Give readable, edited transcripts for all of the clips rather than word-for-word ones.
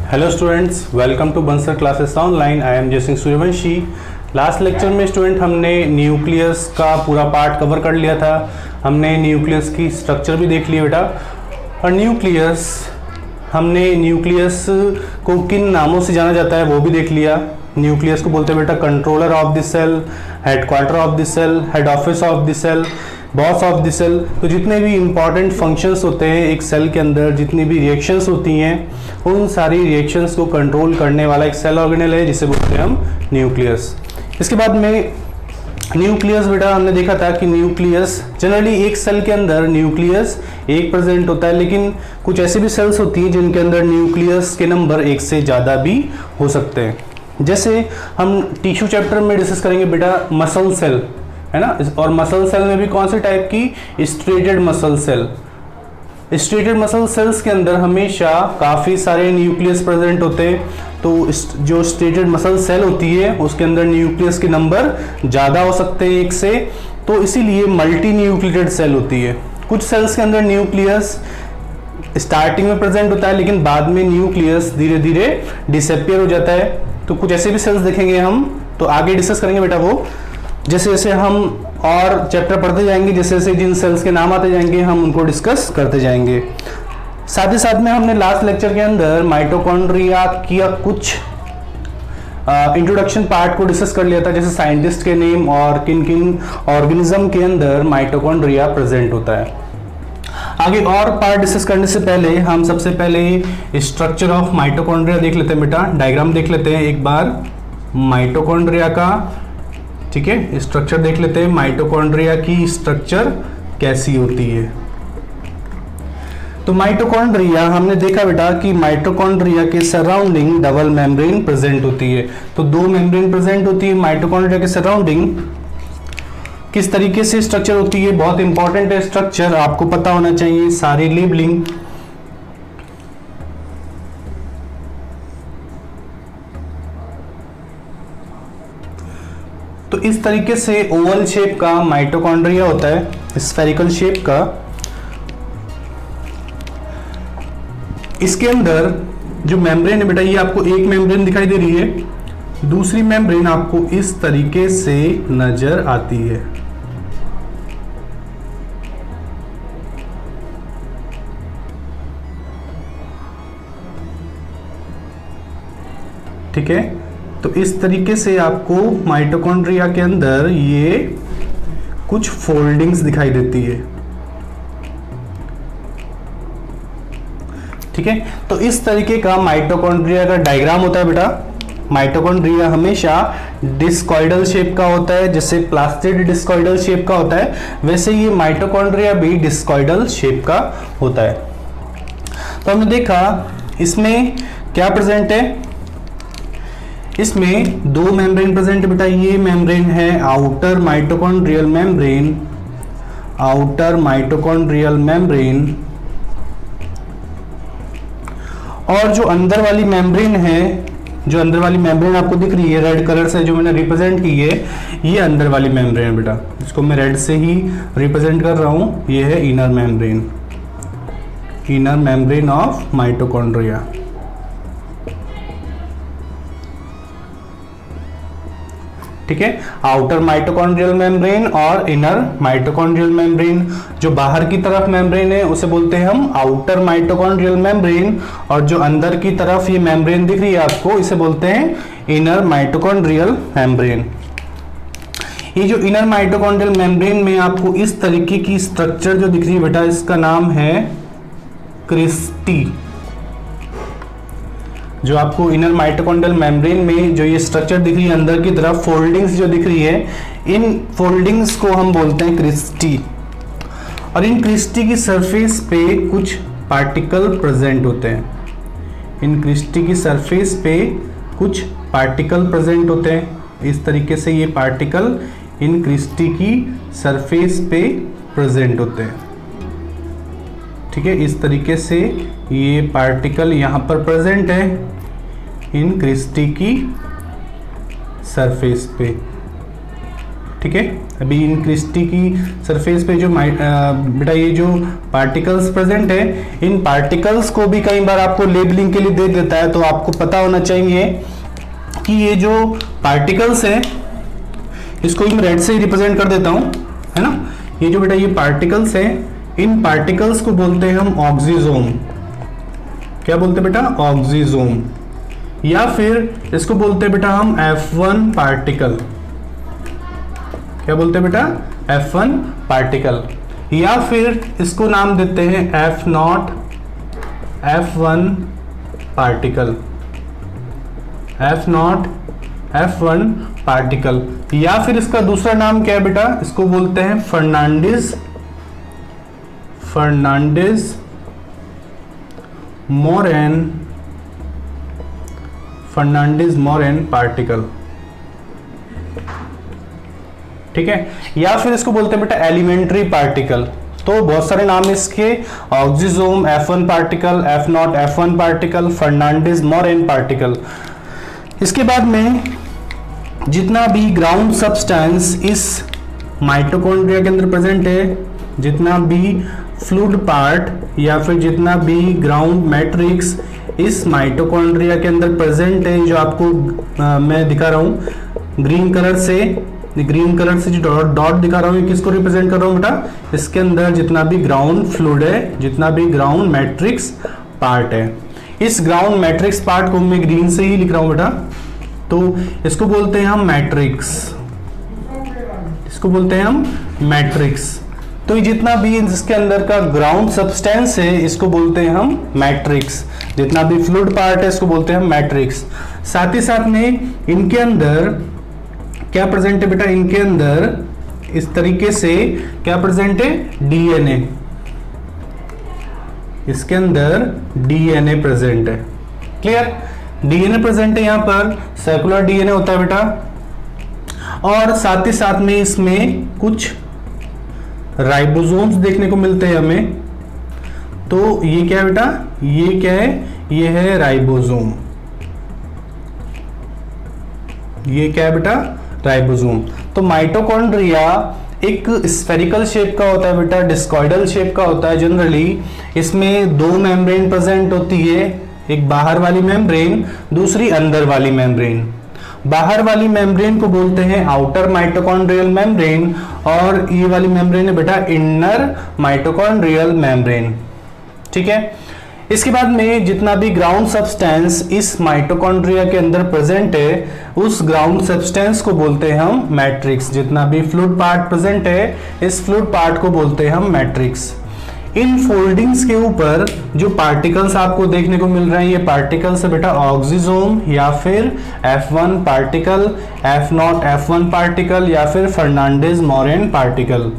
Hello students, welcome to Bansal classes online. I am Jaisingh Suryavanshi. Last lecture में student हमने nucleus का पूरा पार्ट कवर कर लिया था। हमने न्यूक्लियस की स्ट्रक्चर भी देख लिया बेटा। और हमने न्यूक्लियस को किन नामों से जाना जाता है वो भी देख लिया। न्यूक्लियस को बोलते हैं बेटा controller of the cell, headquarter of the cell, head office of the cell, boss of the cell. तो जितने भी इंपॉर्टेंट फंक्शंस होते हैं एक सेल के अंदर, जितनी भी रिएक्शंस होती हैं, उन सारी रिएक्शंस को कंट्रोल करने वाला एक सेल ऑर्गेनेल है जिसे बोलते हैं हम न्यूक्लियस। इसके बाद में न्यूक्लियस बेटा हमने देखा था कि न्यूक्लियस जनरली एक सेल के अंदर न्यूक्लियस एक प्रेजेंट होता है, लेकिन कुछ ऐसी भी सेल्स होती हैं जिनके अंदर न्यूक्लियस के नंबर एक से ज़्यादा भी हो सकते हैं। जैसे हम टिश्यू चैप्टर में डिस्कस करेंगे बेटा मसल सेल, है ना। और मसल सेल में भी कौन से टाइप की, striated muscle cell. Striated muscle cells के अंदर हमेशा काफ़ी सारे न्यूक्लियस प्रेजेंट होते हैं। तो जो स्ट्रेटेड मसल सेल होती है उसके अंदर न्यूक्लियस के नंबर ज़्यादा हो सकते हैं एक से, तो इसीलिए मल्टी न्यूक्लिएटेड सेल होती है। कुछ सेल्स के अंदर न्यूक्लियस स्टार्टिंग में प्रेजेंट होता है, लेकिन बाद में न्यूक्लियस धीरे धीरे डिसअपियर हो जाता है। तो कुछ ऐसे भी सेल्स देखेंगे हम, तो आगे डिस्कस करेंगे बेटा वो। जैसे जैसे हम और चैप्टर पढ़ते जाएंगे, जैसे जैसे जिन सेल्स के नाम आते जाएंगे हम उनको डिस्कस करते जाएंगे। साथ ही साथ में हमने लास्ट लेक्चर के अंदर माइटोकॉन्ड्रिया की कुछ इंट्रोडक्शन पार्ट को डिस्कस कर लिया था, जैसे साइंटिस्ट के नेम और किन किन ऑर्गेनिज्म के अंदर माइटोकॉन्ड्रिया प्रेजेंट होता है। आगे और पार्ट डिस्कस करने से पहले हम सबसे पहले स्ट्रक्चर ऑफ माइटोकॉन्ड्रिया देख लेते हैं बेटा। डायग्राम देख लेते हैं एक बार माइटोकॉन्ड्रिया का, ठीक है। स्ट्रक्चर देख लेते हैं माइटोकॉन्ड्रिया की स्ट्रक्चर कैसी होती है। तो माइटोकॉन्ड्रिया हमने देखा बेटा कि माइटोकॉन्ड्रिया के सराउंडिंग डबल मेम्ब्रेन प्रेजेंट होती है। तो दो मेम्ब्रेन प्रेजेंट होती है माइटोकॉन्ड्रिया के सराउंडिंग। किस तरीके से स्ट्रक्चर होती है, बहुत इंपॉर्टेंट है स्ट्रक्चर, आपको पता होना चाहिए सारी लेबलिंग। तो इस तरीके से ओवल शेप का माइटोकॉन्ड्रिया होता है, स्फेरिकल शेप का। इसके अंदर जो मेम्ब्रेन है बेटा, ये आपको एक मेम्ब्रेन दिखाई दे रही है, दूसरी मेम्ब्रेन आपको इस तरीके से नजर आती है। ठीक है, तो इस तरीके से आपको माइटोकॉन्ड्रिया के अंदर ये कुछ फोल्डिंग्स दिखाई देती है। ठीक है, तो इस तरीके का माइटोकॉन्ड्रिया का डायग्राम होता है बेटा। माइटोकॉन्ड्रिया हमेशा डिस्कॉइडल शेप का होता है, जैसे प्लास्टिड डिस्कॉइडल शेप का होता है, वैसे ये माइटोकॉन्ड्रिया भी डिस्कॉइडल शेप का होता है। तो हमने देखा इसमें क्या प्रेजेंट है, इसमें दो मेम्ब्रेन प्रेजेंट है बेटा। ये मेम्ब्रेन है outer mitochondrial membrane, outer mitochondrial membrane. और जो अंदर वाली मेम्ब्रेन है, जो अंदर वाली मेम्ब्रेन आपको दिख रही है रेड कलर से जो मैंने रिप्रेजेंट की है, ये अंदर वाली मेम्ब्रेन है बेटा, इसको मैं रेड से ही रिप्रेजेंट कर रहा हूं। ये है inner membrane, inner membrane of mitochondria. ठीक है, आउटर माइटोकॉन्ड्रियल मेम्ब्रेन और इनर माइटोकॉन्ड्रियल मेम्ब्रेन। जो बाहर की तरफ मेम्ब्रेन है उसे बोलते हैं हम आउटर माइटोकॉन्ड्रियल मेम्ब्रेन, और जो अंदर की तरफ ये मेम्ब्रेन दिख रही है आपको, इसे बोलते हैं इनर माइटोकॉन्ड्रियल मेम्ब्रेन। ये जो इनर माइटोकॉन्ड्रियल मेम्ब्रेन में आपको इस तरीके की स्ट्रक्चर जो दिख रही है बेटा, इसका नाम है क्रिस्टी। जो आपको इनर माइटोकॉन्ड्रियल मेम्ब्रेन में जो ये स्ट्रक्चर दिख रही है अंदर की तरफ, फोल्डिंग्स जो दिख रही है, इन फोल्डिंग्स को हम बोलते हैं क्रिस्टी। और इन क्रिस्टी की सरफेस पे कुछ पार्टिकल प्रेजेंट होते हैं। इन क्रिस्टी की सरफेस पे कुछ पार्टिकल प्रेजेंट होते हैं। इस तरीके से ये पार्टिकल इन क्रिस्टी की सरफेस पे प्रेजेंट होते हैं। ठीक है, इस तरीके से ये पार्टिकल यहाँ पर प्रेजेंट है इन क्रिस्टी की सरफेस पे। ठीक है, अभी इन क्रिस्टी की सरफेस पे जो बेटा ये जो पार्टिकल्स प्रेजेंट है, इन पार्टिकल्स को भी कई बार आपको लेबलिंग के लिए दे देता है, तो आपको पता होना चाहिए कि ये जो पार्टिकल्स है इसको मैं रेड से ही रिप्रेजेंट कर देता हूं, है ना। ये जो बेटा ये पार्टिकल्स है, इन पार्टिकल्स को बोलते हैं हम ऑक्सीजोम। क्या बोलते हैं बेटा? ऑक्सीजोम। या फिर इसको बोलते हैं बेटा हम F1 पार्टिकल। क्या बोलते हैं बेटा? F1 particle. या फिर इसको नाम देते हैं F0 F1 particle. F0 F1 particle. या फिर इसका दूसरा नाम क्या है बेटा? इसको बोलते हैं फर्नांडिस मोरेन पार्टिकल। ठीक है। या फिर इसको बोलते हैं बेटा एलिमेंट्री पार्टिकल। तो बहुत सारे नाम इसके, oxysome, F1 particle, F0 F1 particle, Fernandez Moran particle. इसके बाद में जितना भी ग्राउंड सब्सटेंस इस माइटोकॉन्ड्रिया के अंदर प्रेजेंट है, जितना भी फ्लूइड पार्ट या फिर जितना भी ग्राउंड मैट्रिक्स इस माइटोकॉन्ड्रिया के अंदर प्रेजेंट है, जो आपको मैं दिखा रहा हूं ग्रीन कलर से जो डॉट दिखा रहा हूं, ये किसको रिप्रेजेंट कर रहा हूं बेटा? इसके अंदर जितना भी ग्राउंड फ्लूइड है, जितना भी ग्राउंड मैट्रिक्स पार्ट है, इस ग्राउंड मैट्रिक्स पार्ट को मैं ग्रीन से ही लिख रहा हूं बेटा। तो इसको बोलते हैं हम मैट्रिक्स। तो ये जितना भी इसके अंदर का ग्राउंड सब्सटेंस है, इसको बोलते हैं हम मैट्रिक्स। जितना भी फ्लूइड पार्ट है, इसको बोलते हैं हम मैट्रिक्स। साथ ही साथ में इनके अंदर क्या प्रेजेंट है बेटा? इनके अंदर इस तरीके से क्या प्रेजेंट है? डीएनए। इसके अंदर डीएनए प्रेजेंट है। क्लियर? डीएनए प्रेजेंट है, यहां पर सर्कुलर डीएनए होता है बेटा। और साथ ही साथ में इसमें कुछ राइबोसोम्स देखने को मिलते हैं हमें। तो ये क्या है बेटा? ये क्या है? ये है राइबोसोम। ये क्या है बेटा? राइबोसोम। तो माइटोकॉन्ड्रिया एक स्फेरिकल शेप का होता है बेटा, डिस्कॉइडल शेप का होता है जनरली। इसमें दो मेम्ब्रेन प्रेजेंट होती है, एक बाहर वाली मेम्ब्रेन, दूसरी अंदर वाली मेम्ब्रेन। बाहर वाली मेम्ब्रेन को बोलते हैं आउटर माइटोकॉन्ड्रियल मेम्ब्रेन, और ये वाली मेम्ब्रेन है बेटा इनर माइटोकॉन्ड्रियल मेम्ब्रेन। ठीक है। इसके बाद में जितना भी ग्राउंड सब्सटेंस इस माइटोकॉन्ड्रिया के अंदर प्रेजेंट है, उस ग्राउंड सब्सटेंस को बोलते हैं हम मैट्रिक्स। जितना भी फ्लूइड पार्ट प्रेजेंट है, इस फ्लूइड पार्ट को बोलते हैं हम मैट्रिक्स। इन फोल्डिंग्स के ऊपर जो पार्टिकल्स आपको देखने को मिल रहे हैं, ये पार्टिकल्स है बेटा ऑक्सीजोम, या फिर F1 particle, F0 F1 particle, या फिर फर्नांडिस मोरेन पार्टिकल।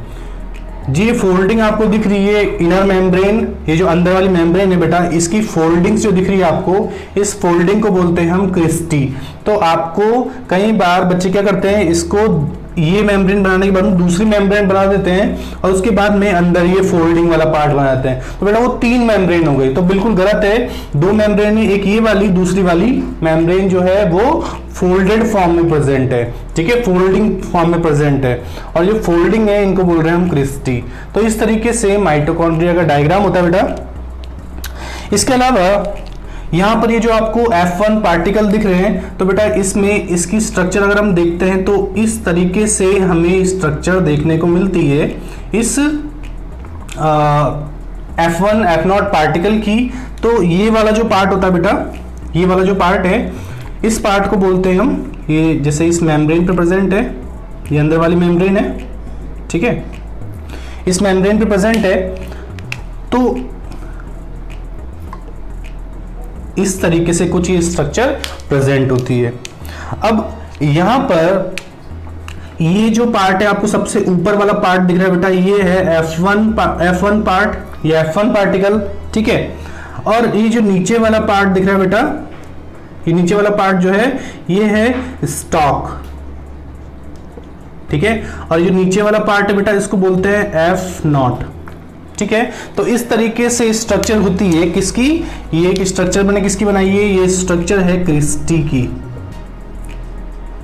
जी फोल्डिंग आपको दिख रही है इनर मेम्ब्रेन, ये जो अंदर वाली मेम्ब्रेन है बेटा, इसकी फोल्डिंग्स जो दिख रही है आपको, इस फोल्डिंग को बोलते हैं हम क्रिस्टी। तो आपको कई बार बच्चे क्या करते हैं, इसको ये मेम्ब्रेन बनाने के बाद दूसरी मेम्ब्रेन बना देते हैं और उसके बाद में अंदर ये फोल्डिंग वाला पार्ट बनाते हैं। तो बेटा वो तीन मेम्ब्रेन हो गई, तो बिल्कुल गलत है। दो मेम्ब्रेन है, एक ये वाली, दूसरी वाली मेम्ब्रेन जो है वो फोल्डेड फॉर्म में प्रेजेंट है। ठीक है, फोल्डिंग फॉर्म में प्रेजेंट है, और जो फोल्डिंग है इनको बोल रहे हैं हम क्रिस्टी। तो इस तरीके से माइटोकॉन्ड्रिया का डायग्राम होता है बेटा। इसके अलावा यहां पर ये जो आपको F1 पार्टिकल दिख रहे हैं, तो बेटा इसमें इसकी स्ट्रक्चर अगर हम देखते हैं तो इस तरीके से हमें स्ट्रक्चर देखने को मिलती है इस F1 F0 पार्टिकल की। तो ये वाला जो पार्ट होता है बेटा, ये वाला जो पार्ट है, इस पार्ट को बोलते हैं हम, ये जैसे इस मेम्ब्रेन पे प्रेजेंट है, ये अंदर वाली मेम्ब्रेन है, ठीक है, इस मेम्ब्रेन पे प्रेजेंट है। तो इस तरीके से कुछ ये स्ट्रक्चर प्रेजेंट होती है। अब यहां पर ये जो पार्ट है, आपको सबसे ऊपर वाला पार्ट दिख रहा है बेटा, ये है F1 पार्ट या F1 पार्टिकल, ठीक है। और ये जो नीचे वाला पार्ट दिख रहा है बेटा, ये नीचे वाला पार्ट जो है ये है स्टॉक, ठीक है। और ये नीचे वाला पार्ट है बेटा, इसको बोलते हैं F0, ठीक है। तो इस तरीके से स्ट्रक्चर होती है किसकी, ये एक स्ट्रक्चर बने किसकी बनाई है, ये स्ट्रक्चर है क्रिस्टी की,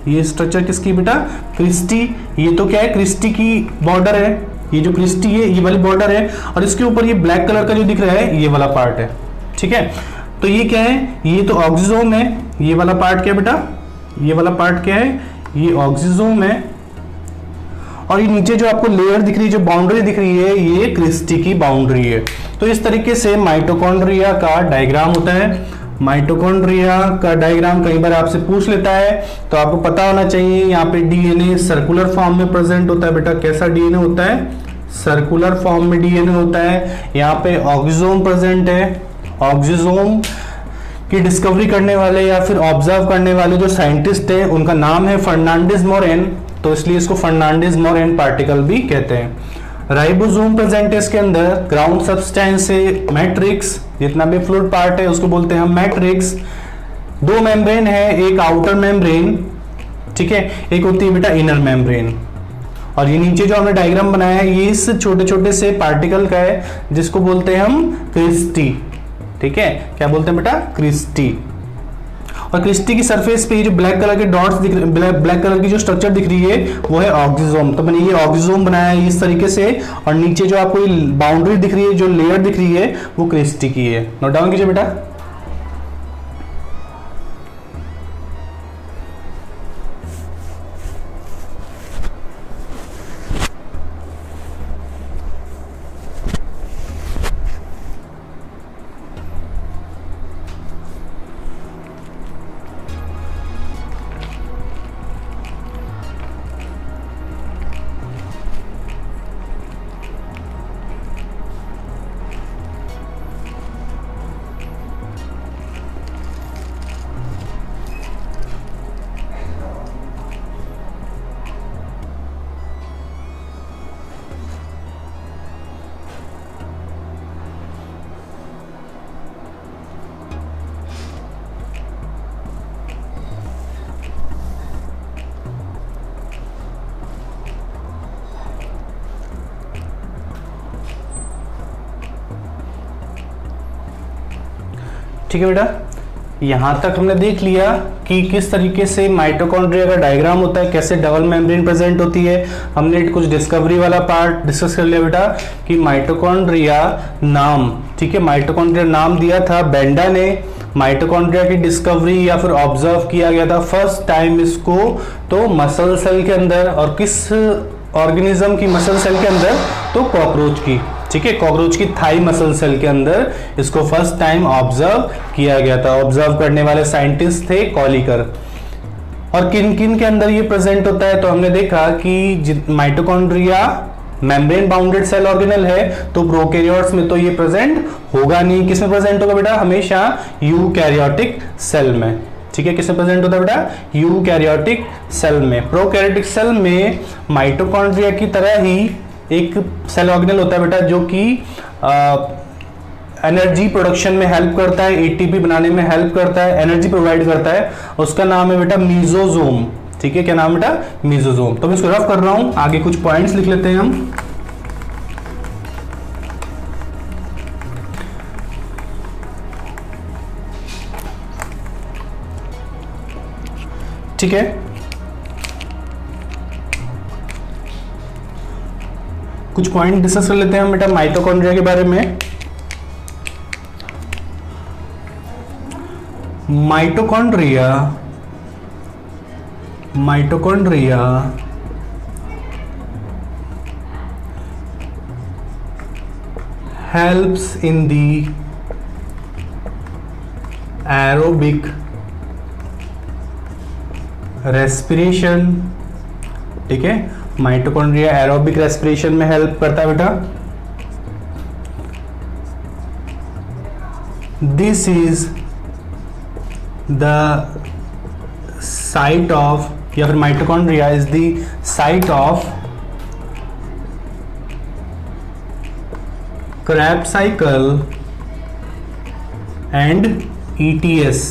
ये स्ट्रक्चर किसकी बेटा, क्रिस्टी। ये तो क्या है, क्रिस्टी की बॉर्डर है, ये जो क्रिस्टी है ये वाली बॉर्डर है, और इसके ऊपर ये ब्लैक कलर का जो दिख रहा है ये वाला पार्ट है, ठीक है। तो ये क्या है, ये तो ऑक्सीजोम है। ये वाला पार्ट क्या है बेटा, ये वाला पार्ट क्या है, ये ऑक्सीजोम है। और ये नीचे जो आपको लेयर दिख रही है, जो बाउंड्री दिख रही है, ये क्रिस्टी की बाउंड्री है। तो इस तरीके से माइटोकॉन्ड्रिया का डायग्राम होता है। माइटोकॉन्ड्रिया का डायग्राम कई बार आपसे पूछ लेता है, तो आपको पता होना चाहिए। यहाँ पे डीएनए सर्कुलर फॉर्म में प्रेजेंट होता है बेटा। कैसा डीएनए होता है, सर्कुलर फॉर्म में डीएनए होता है। यहाँ पे ऑक्सीजोम प्रेजेंट है। ऑक्सीजोम की डिस्कवरी करने वाले या फिर ऑब्जर्व करने वाले जो साइंटिस्ट है, उनका नाम है फर्नांडिस मोरेन, तो इसलिए इसको फर्नांडिस मोरेन पार्टिकल भी कहते हैं। राइबोसोम प्रेजेंट है इसके अंदर। ग्राउंड सब्सटेंस है मैट्रिक्स, जितना भी फ्लूइड पार्ट है उसको बोलते हैं हम मैट्रिक्स। दो मेम्ब्रेन है, एक आउटर मेम्ब्रेन, ठीक है, एक होती है बेटा इनर मेम्ब्रेन। और ये नीचे जो हमने डायग्राम बनाया है ये इस छोटे छोटे से पार्टिकल का है, जिसको बोलते हैं हम क्रिस्टी, ठीक है। क्या बोलते हैं बेटा, क्रिस्टी। और क्रिस्टी की सरफेस पे ये जो ब्लैक कलर के डॉट्स दिख रहे, ब्लैक कलर की जो स्ट्रक्चर दिख रही है वो है ऑक्सीजोम। तो मैंने ये ऑक्सीजोम बनाया है इस तरीके से, और नीचे जो आपको बाउंड्री दिख रही है, जो लेयर दिख रही है, वो क्रिस्टी की है। नोट डाउन कीजिए बेटा। ठीक है बेटा, यहां तक हमने देख लिया कि किस तरीके से माइटोकॉन्ड्रिया का डायग्राम होता है, कैसे डबल मेम्ब्रेन प्रेजेंट होती है। हमने कुछ डिस्कवरी वाला पार्ट डिस्कस कर लिया बेटा कि माइटोकॉन्ड्रिया नाम, ठीक है, माइटोकॉन्ड्रिया नाम दिया था बेंडा ने। माइटोकॉन्ड्रिया की डिस्कवरी या फिर ऑब्जर्व किया गया था फर्स्ट टाइम इसको तो मसल सेल के अंदर, और किस ऑर्गेनिज्म की मसल सेल के अंदर, तो कॉकरोच की, ठीक है, कॉकरोच की थाई मसल सेल के अंदर इसको फर्स्ट टाइम ऑब्जर्व किया गया था। ऑब्जर्व करने वाले साइंटिस्ट थे कॉलिकर। और किन किन के अंदर ये प्रेजेंट होता है, तो हमने देखा कि mitochondria membrane bounded cell organelle है, तो प्रोकैरियोट्स में तो ये प्रेजेंट होगा नहीं। किस में प्रेजेंट होगा बेटा, हमेशा यूकैरियोटिक सेल में, ठीक है। किसमें प्रेजेंट होता है बेटा, यूकैरियोटिक सेल में। प्रोकैरियोटिक सेल में माइटोकॉन्ड्रिया की तरह ही एक सेल ऑर्गेनल होता है बेटा, जो कि एनर्जी प्रोडक्शन में हेल्प करता है, एटीपी बनाने में हेल्प करता है, एनर्जी प्रोवाइड करता है। उसका नाम है बेटा मीजोजोम, ठीक है। क्या नाम है बेटा, मीजोजोम। तो मैं इसको रफ कर रहा हूं, आगे कुछ पॉइंट्स लिख लेते हैं हम। ठीक है, कुछ पॉइंट डिस्कस कर लेते हैं हम बेटा माइटोकॉन्ड्रिया के बारे में। Mitochondria helps in the aerobic respiration, ठीक है। माइटोकॉन्ड्रिया एरोबिक रेस्पिरेशन में हेल्प करता है बेटा। This is the site of, या फिर mitochondria is the site of Krebs cycle and ETS,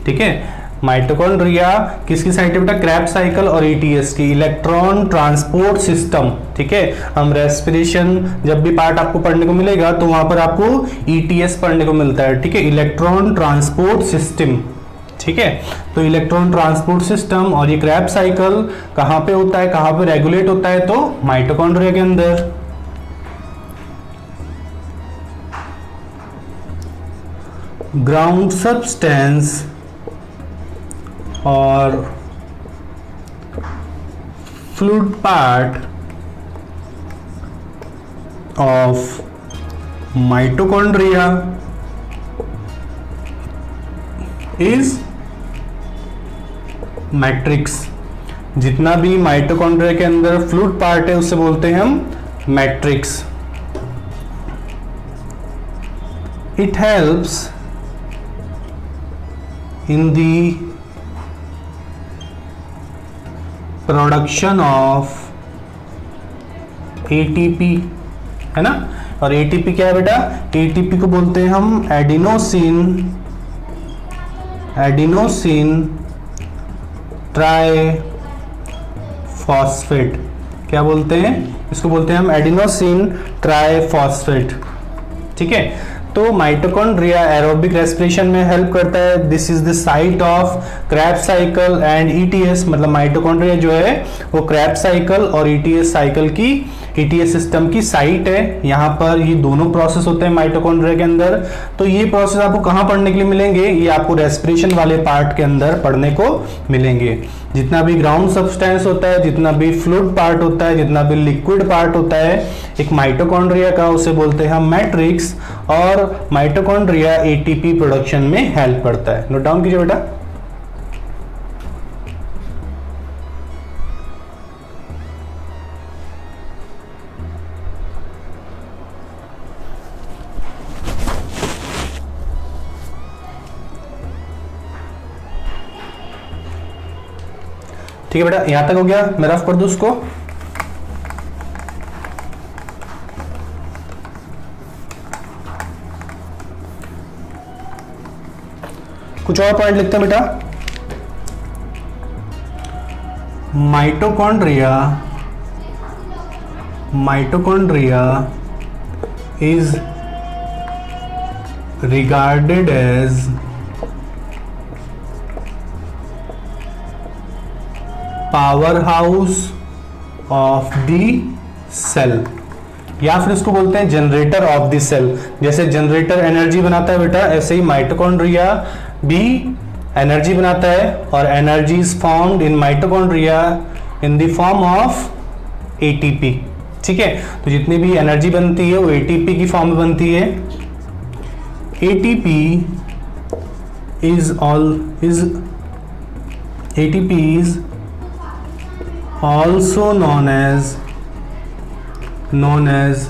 ठीक है। माइटोकॉन्ड्रिया किसकी साइट है बेटा, Krebs साइकिल और ETS की, इलेक्ट्रॉन ट्रांसपोर्ट सिस्टम, ठीक है। हम रेस्पिरेशन जब भी पार्ट आपको पढ़ने को मिलेगा तो वहां पर आपको ETS पढ़ने को मिलता है, ठीक है, इलेक्ट्रॉन ट्रांसपोर्ट सिस्टम, ठीक है। तो इलेक्ट्रॉन ट्रांसपोर्ट सिस्टम और ये क्रेब्स साइकिल कहाँ पे होता है, कहाँ पे रेगुलेट होता है, तो माइटोकॉन्ड्रिया के अंदर। ग्राउंड सब्सटेंस और fluid part of mitochondria is matrix. जितना भी माइटोकॉन्ड्रिया के अंदर फ्लूइड पार्ट है उसे बोलते हैं हम matrix. It helps in the production of ATP, है ना। और ATP क्या है बेटा, ATP को बोलते हैं हम एडिनोसिन ट्राइफॉस्फेट। क्या बोलते हैं इसको, बोलते हैं हम एडिनोसिन ट्राइफॉस्फेट। ठीक है। तो माइटोकॉन्ड्रिया एरोबिक रेस्पिरेशन में हेल्प करता है। This is the site of Krebs cycle and ETS. मतलब माइटोकॉन्ड्रिया जो है वो क्रेब्स साइकिल और ईटीएस साइकिल की, ईटीएस सिस्टम की साइट है। यहाँ पर ये दोनों प्रोसेस होते हैं माइटोकॉन्ड्रिया के अंदर। तो ये प्रोसेस आपको कहाँ पढ़ने के लिए मिलेंगे, ये आपको रेस्पिरेशन वाले पार्ट के अंदर पढ़ने को मिलेंगे। जितना भी ग्राउंड सब्सटेंस होता है, जितना भी फ्लूइड पार्ट होता है, जितना भी लिक्विड पार्ट होता है एक माइटोकॉन्ड्रिया का, उसे बोलते हैं हम मैट्रिक्स। और माइटोकॉन्ड्रिया एटीपी प्रोडक्शन में हेल्प करता है। नोट डाउन कीजिए बेटा। ठीक है बेटा, यहां तक हो गया। मैं रफ कर दूं उसको। कुछ और पॉइंट लिखते हैं बेटा। Mitochondria is regarded as power house of the cell, या फिर इसको बोलते हैं जनरेटर ऑफ द सेल। जैसे जनरेटर एनर्जी बनाता है बेटा, ऐसे ही माइटोकॉन्ड्रिया भी एनर्जी बनाता है। और energy is found in mitochondria in the form of ATP. ठीक है। तो जितनी भी एनर्जी बनती है वो एटीपी की फॉर्म में बनती है। ATP is also known as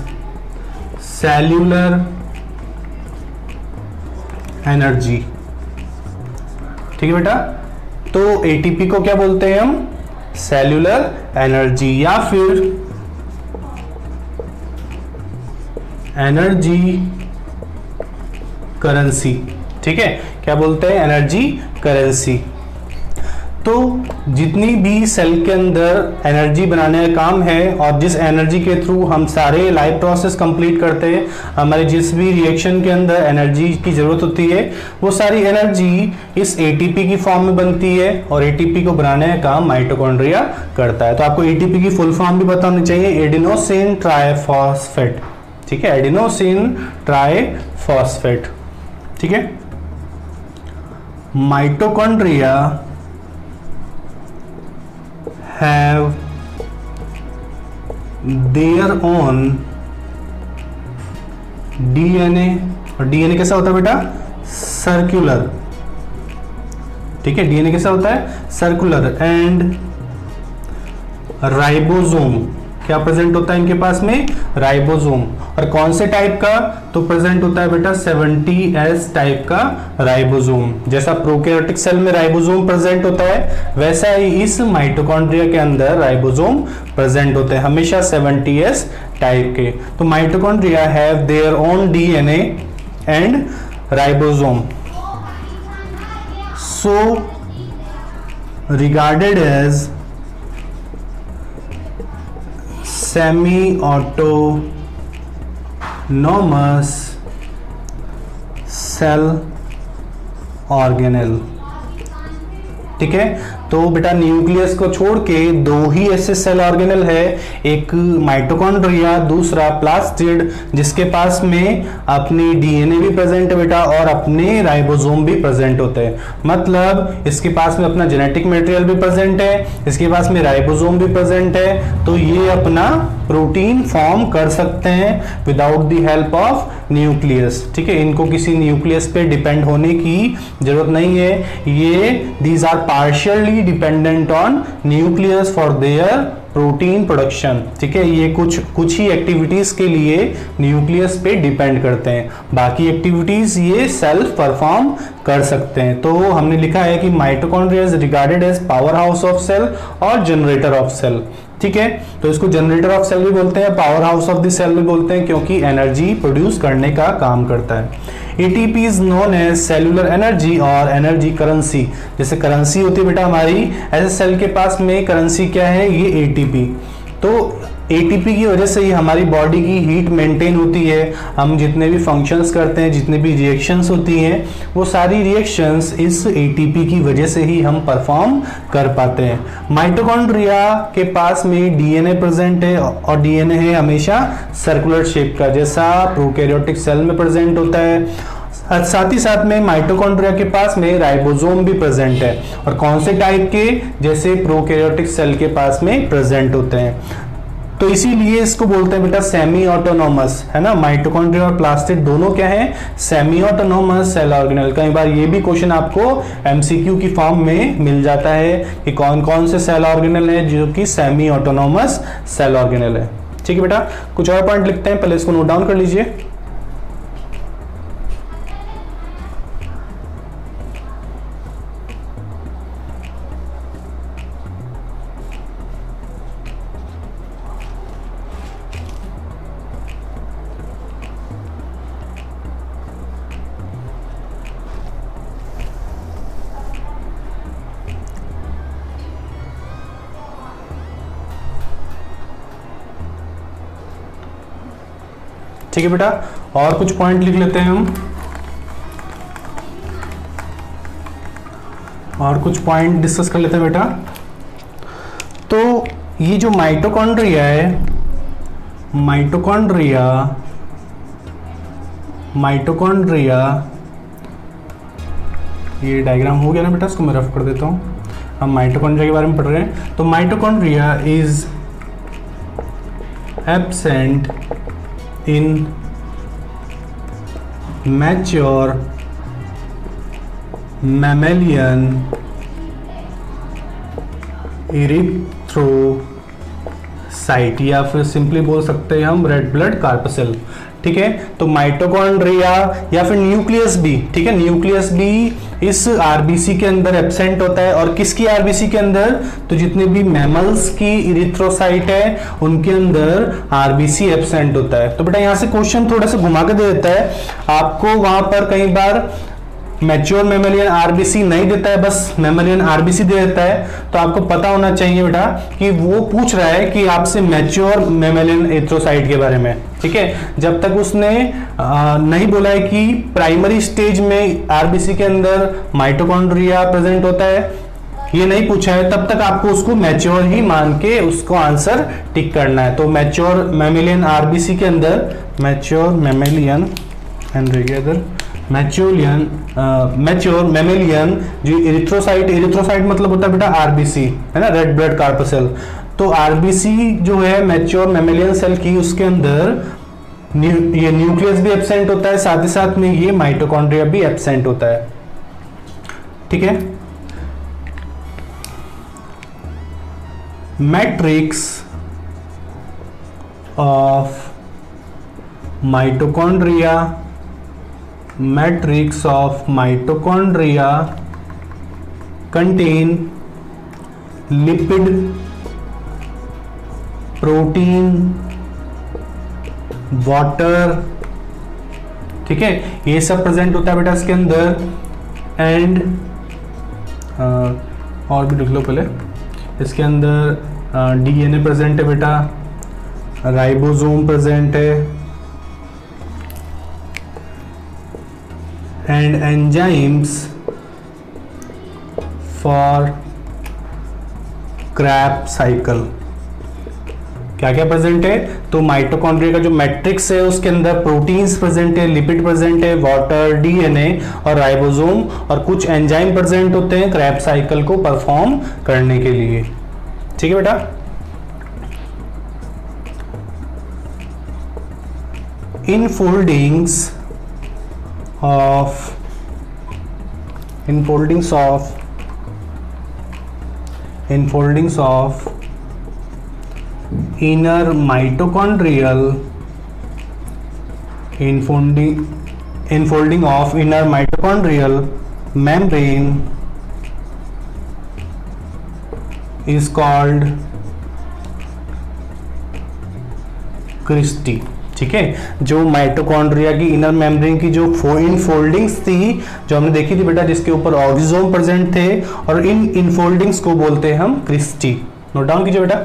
cellular energy। ठीक है बेटा। तो एटीपी को क्या बोलते हैं हम, सेल्यूलर एनर्जी, या फिर एनर्जी करेंसी। ठीक है। क्या बोलते हैं, एनर्जी करेंसी। तो जितनी भी सेल के अंदर एनर्जी बनाने का काम है और जिस एनर्जी के थ्रू हम सारे लाइफ प्रोसेस कंप्लीट करते हैं, हमारे जिस भी रिएक्शन के अंदर एनर्जी की जरूरत होती है, वो सारी एनर्जी इस एटीपी की फॉर्म में बनती है। और एटीपी को बनाने का काम माइटोकॉन्ड्रिया करता है। तो आपको एटीपी की फुल फॉर्म भी पता होनी चाहिए, एडिनोसिन ट्राइफॉस्फेट। ठीक है, एडिनोसिन ट्राइफॉस्फेट। ठीक है। Mitochondria have their own DNA। और DNA कैसा होता है बेटा, सर्कुलर। ठीक है। DNA कैसा होता है, सर्कुलर। एंड राइबोसोम, क्या प्रेजेंट होता है इनके पास में, राइबोसोम। और कौन से टाइप का, तो प्रेजेंट होता है बेटा 70S टाइप का राइबोसोम। जैसा प्रोकैरियोटिक सेल में राइबोसोम प्रेजेंट होता है, वैसा ही इस माइटोकॉन्ड्रिया के अंदर राइबोसोम प्रेजेंट होते हैं, हमेशा 70S टाइप के। तो mitochondria have their own DNA and ribosome, so regarded as semi autonomous cell organelle. ठीक है। तो बेटा न्यूक्लियस को छोड़ के दो ही ऐसे सेल ऑर्गेनल है, एक माइटोकॉन्ड्रिया, दूसरा प्लास्टिड, जिसके पास में अपनी डीएनए भी प्रेजेंट है बेटा और अपने राइबोसोम भी प्रेजेंट होते हैं। मतलब इसके पास में अपना जेनेटिक मटेरियल भी प्रेजेंट है, इसके पास में राइबोसोम भी प्रेजेंट है, तो ये अपना प्रोटीन फॉर्म कर सकते हैं without the help of nucleus. ठीक है, इनको किसी न्यूक्लियस पे डिपेंड होने की जरूरत नहीं है। ये these are partially dependent on nucleus for their protein production. ठीक है, ये कुछ ही एक्टिविटीज के लिए न्यूक्लियस पे डिपेंड करते हैं, बाकी एक्टिविटीज ये सेल्फ परफॉर्म कर सकते हैं। तो हमने लिखा है कि mitochondria is regarded as power house of cell और जनरेटर ऑफ सेल। ठीक है, तो इसको जनरेटर ऑफ सेल भी बोलते हैं, power house of the cell भी बोलते हैं, क्योंकि एनर्जी प्रोड्यूस करने का काम करता है। ATP is known as cellular energy और एनर्जी करेंसी। जैसे करेंसी होती है बेटा हमारी, ऐसे सेल के पास में करेंसी क्या है, ये एटीपी। तो एटीपी की वजह से ही हमारी बॉडी की हीट मेंटेन होती है। हम जितने भी फंक्शंस करते हैं, जितने भी रिएक्शंस होती हैं, वो सारी रिएक्शंस इस एटीपी की वजह से ही हम परफॉर्म कर पाते हैं। माइटोकॉन्ड्रिया के पास में डीएनए प्रेजेंट है और डीएनए है हमेशा सर्कुलर शेप का, जैसा प्रोकैरियोटिक सेल में प्रेजेंट होता है। साथ ही साथ में माइटोकॉन्ड्रिया के पास में राइबोसोम भी प्रेजेंट है, और कौन से टाइप के, जैसे प्रोकैरियोटिक सेल के पास में प्रेजेंट होते हैं। तो इसीलिए इसको बोलते हैं बेटा सेमी ऑटोनोमस, है ना। माइटोकॉन्ड्रिया और प्लास्टिड दोनों क्या है, सेमी ऑटोनोमस सेल ऑर्गेनल। कई बार ये भी क्वेश्चन आपको एमसीक्यू की फॉर्म में मिल जाता है कि कौन कौन से सेल ऑर्गेनल है जो कि सेमी ऑटोनोमस सेल ऑर्गेनल है। ठीक है बेटा, कुछ और पॉइंट लिखते हैं, पहले इसको नोट डाउन कर लीजिए। ठीक है बेटा, और कुछ पॉइंट लिख लेते हैं हम, और कुछ पॉइंट डिस्कस कर लेते हैं बेटा। तो ये जो माइटोकॉन्ड्रिया है, माइटोकॉन्ड्रिया ये डायग्राम हो गया ना बेटा, इसको मैं रफ कर देता हूँ। हम माइटोकॉन्ड्रिया के बारे में पढ़ रहे हैं। तो mitochondria is absent in mature mammalian erythrocyte, या फिर सिंपली बोल सकते हैं हम रेड ब्लड कार्पसेल। ठीक है, तो माइटोकॉन्ड्रिया या फिर न्यूक्लियस भी, ठीक है, न्यूक्लियस भी इस आरबीसी के अंदर एब्सेंट होता है। और किसकी आरबीसी के अंदर, तो जितने भी मैमल्स की इरिथ्रोसाइट है उनके अंदर आरबीसी एब्सेंट होता है। तो बेटा यहाँ से क्वेश्चन थोड़ा सा घुमा के दे देता है आपको, वहां पर कई बार मैच्योर मैमेलियन आरबीसी नहीं देता है, बस मैमेलियन आरबीसी दे देता है। तो आपको पता होना चाहिए बेटा कि वो पूछ रहा है कि आपसे मैच्योर मैमेलियन एरिथ्रोसाइट के बारे में। ठीक है, जब तक उसने नहीं बोला है कि प्राइमरी स्टेज में आरबीसी के अंदर माइटोकॉन्ड्रिया प्रेजेंट होता है, ये नहीं पूछा है, तब तक आपको उसको मैच्योर ही मान के उसको आंसर टिक करना है। तो मैच्योर मैमेलियन आरबीसी के अंदर, मैच्योर मैमेलियन एंड इधर मैच्योर मैमेलियन जो इरिथ्रोसाइट मतलब होता है बेटा आरबीसी, है ना, रेड ब्लड कार्पसेल। तो आरबीसी जो है मैच्योर मैमेलियन सेल की, उसके अंदर ये न्यूक्लियस भी एब्सेंट होता है, साथ ही साथ में ये माइटोकॉन्ड्रिया भी एब्सेंट होता है। ठीक है, matrix of mitochondria contain lipid, protein, water, ठीक है, ये सब प्रेजेंट होता है बेटा इसके अंदर। एंड और भी लिख लो पहले, इसके अंदर डीएनए प्रेजेंट है बेटा, राइबोसोम प्रेजेंट है, and enzymes for Krebs cycle. क्या क्या प्रेजेंट है? तो माइटोकॉन्ड्रिया का जो मैट्रिक्स है उसके अंदर प्रोटीन्स प्रेजेंट है, लिपिड प्रेजेंट है, वाटर, डीएनए और राइबोसोम और कुछ एंजाइम प्रेजेंट होते हैं क्रैब साइकिल को परफॉर्म करने के लिए। ठीक है बेटा। Infoldings of inner mitochondrial infolding of inner mitochondrial membrane is called cristae. ठीक है, जो माइटोकॉन्ड्रिया की इनर मेम्ब्रेन की जो इनफोल्डिंग्स थी जो हमने देखी थी बेटा, जिसके ऊपर ऑक्सीजोम प्रेजेंट थे, और इन इनफोल्डिंग्स को बोलते हैं हम क्रिस्टी। नोट डाउन कीजिए बेटा।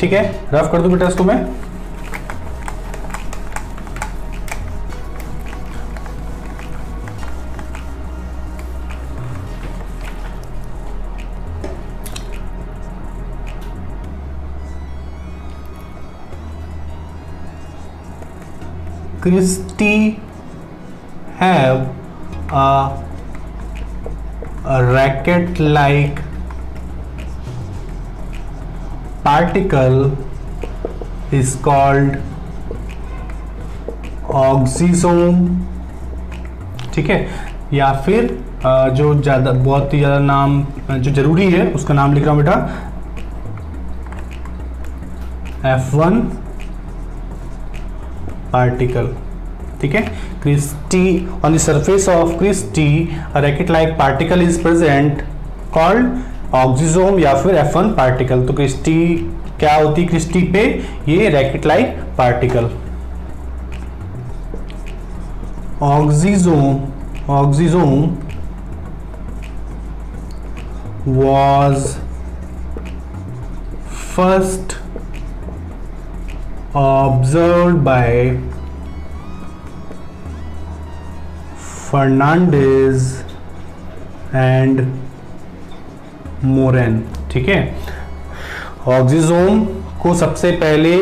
ठीक है, रफ कर दूं बेटा इसको मैं। Christy have a racket-like particle is called oxysome. ठीक है, या फिर जो ज्यादा बहुत ही ज्यादा नाम जो जरूरी है उसका नाम लिख रहा हूं बेटा, F1 पार्टिकल। ठीक है, cristae on the surface of cristae a racket like particle is present called oxysome या फिर F1 पार्टिकल। तो क्रिस्टी क्या होती है? क्रिस्टी पे ये racket like particle. Oxysome was first observed by Fernandez and Moran. ठीक है, ऑक्सीसोम को सबसे पहले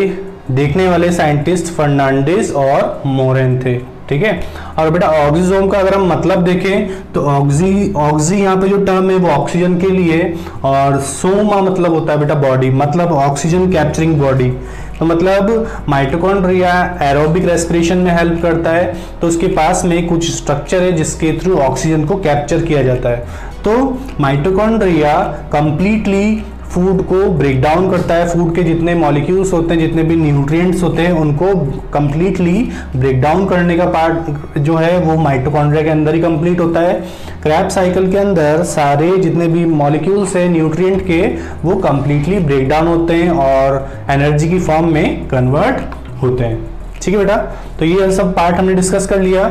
देखने वाले साइंटिस्ट फर्नांडिस और मोरेन थे। ठीक है, और बेटा ऑक्सीसोम का अगर हम मतलब देखें तो ऑक्सी यहाँ पे जो टर्म है वो ऑक्सीजन के लिए, और सोमा मतलब होता है बेटा बॉडी, मतलब ऑक्सीजन कैप्चरिंग बॉडी। तो मतलब माइटोकॉन्ड्रिया एरोबिक रेस्पिरेशन में हेल्प करता है, तो उसके पास में कुछ स्ट्रक्चर है जिसके थ्रू ऑक्सीजन को कैप्चर किया जाता है। तो माइटोकॉन्ड्रिया कंप्लीटली फूड को ब्रेक डाउन करता है, फूड के जितने मॉलिक्यूल्स होते हैं, जितने भी न्यूट्रिएंट्स होते हैं, उनको कंप्लीटली ब्रेक डाउन करने का पार्ट जो है वो माइटोकॉन्ड्रिया के अंदर ही कंप्लीट होता है। क्रैब साइकिल के अंदर सारे जितने भी मॉलिक्यूल्स हैं न्यूट्रिएंट के, वो कंप्लीटली ब्रेक डाउन होते हैं और एनर्जी की फॉर्म में कन्वर्ट होते हैं। ठीक है बेटा, तो ये सब पार्ट हमने डिस्कस कर लिया।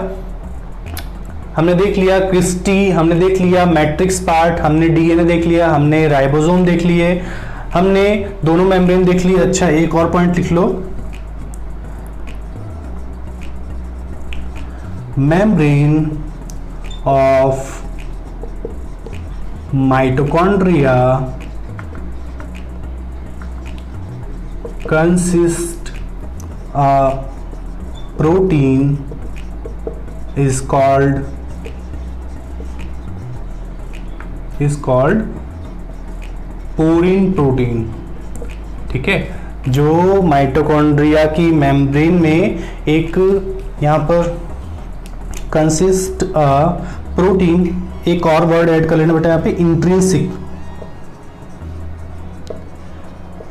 हमने देख लिया क्रिस्टी, हमने देख लिया मैट्रिक्स पार्ट, हमने डीएनए देख लिया, हमने राइबोसोम देख लिए, हमने दोनों मेम्ब्रेन देख ली। अच्छा, एक और पॉइंट लिख लो, membrane of mitochondria consist a protein is called porin protein. ठीक है, जो माइटोकॉन्ड्रिया की मेम्ब्रेन में एक यहाँ पर कंसिस्ट प्रोटीन, एक और वर्ड ऐड कर लेना बेटा यहाँ पे,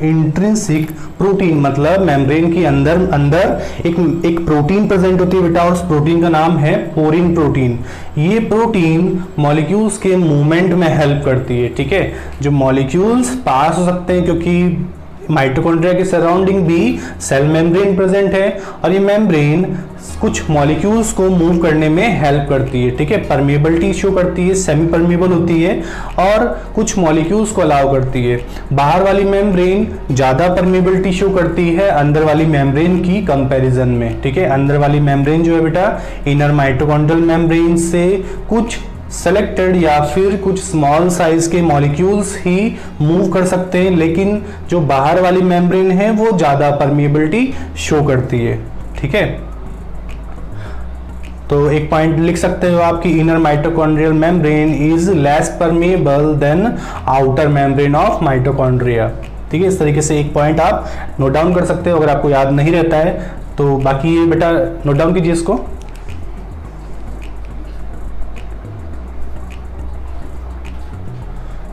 इंट्रिंसिक प्रोटीन, मतलब मेम्ब्रेन के अंदर एक प्रोटीन प्रेजेंट होती है बेटा, और उस प्रोटीन का नाम है पोरिन प्रोटीन। ये प्रोटीन मॉलिक्यूल्स के मूवमेंट में हेल्प करती है। ठीक है, जो मॉलिक्यूल्स पास हो सकते हैं, क्योंकि माइटोकॉन्ड्रिया के सराउंडिंग भी सेल मेम्ब्रेन प्रेजेंट है और ये मेम्ब्रेन कुछ मॉलिक्यूल्स को मूव करने में हेल्प करती है, ठीक है। परमेबिलिटी शो करती है, सेमी परमेबल होती है और कुछ मॉलिक्यूल्स को अलाउ करती है। बाहर वाली मेम्ब्रेन ज्यादा परमेबिलिटी शो करती है अंदर वाली मेम्ब्रेन की कंपैरिजन में, ठीक है। अंदर वाली मेम्ब्रेन जो है बेटा इनर माइटोकॉन्ड्रियल मेम्ब्रेन से कुछ सेलेक्टेड या फिर कुछ स्मॉल साइज के मॉलिक्यूल्स ही मूव कर सकते हैं, लेकिन जो बाहर वाली मेम्ब्रेन है वो ज्यादा परमेबिलिटी शो करती है, ठीक है। तो एक पॉइंट लिख सकते हो आप कि inner mitochondrial membrane is less permeable than outer membrane of mitochondria, ठीक है। इस तरीके से एक पॉइंट आप नोट डाउन कर सकते हो अगर आपको याद नहीं रहता है तो। बाकी ये बेटा नोट डाउन कीजिए इसको।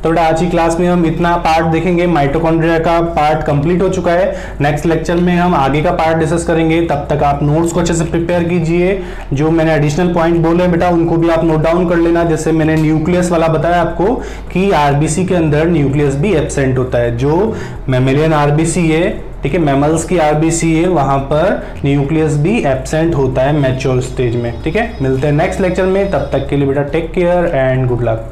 तो बेटा आज की क्लास में हम इतना पार्ट देखेंगे, माइटोकॉन्ड्रिया का पार्ट कंप्लीट हो चुका है। नेक्स्ट लेक्चर में हम आगे का पार्ट डिस्कस करेंगे, तब तक आप नोट्स को अच्छे से प्रिपेयर कीजिए। जो मैंने एडिशनल पॉइंट बोले बेटा उनको भी आप नोट डाउन कर लेना। जैसे मैंने न्यूक्लियस वाला बताया आपको कि आरबीसी के अंदर न्यूक्लियस भी एब्सेंट होता है। जो मैमेलियन आरबीसी है, ठीक है, मैमल्स की आरबीसी है, वहां पर न्यूक्लियस भी एब्सेंट होता है मैच्योर स्टेज में, ठीक है। मिलते हैं नेक्स्ट लेक्चर में, तब तक के लिए बेटा take care and good luck.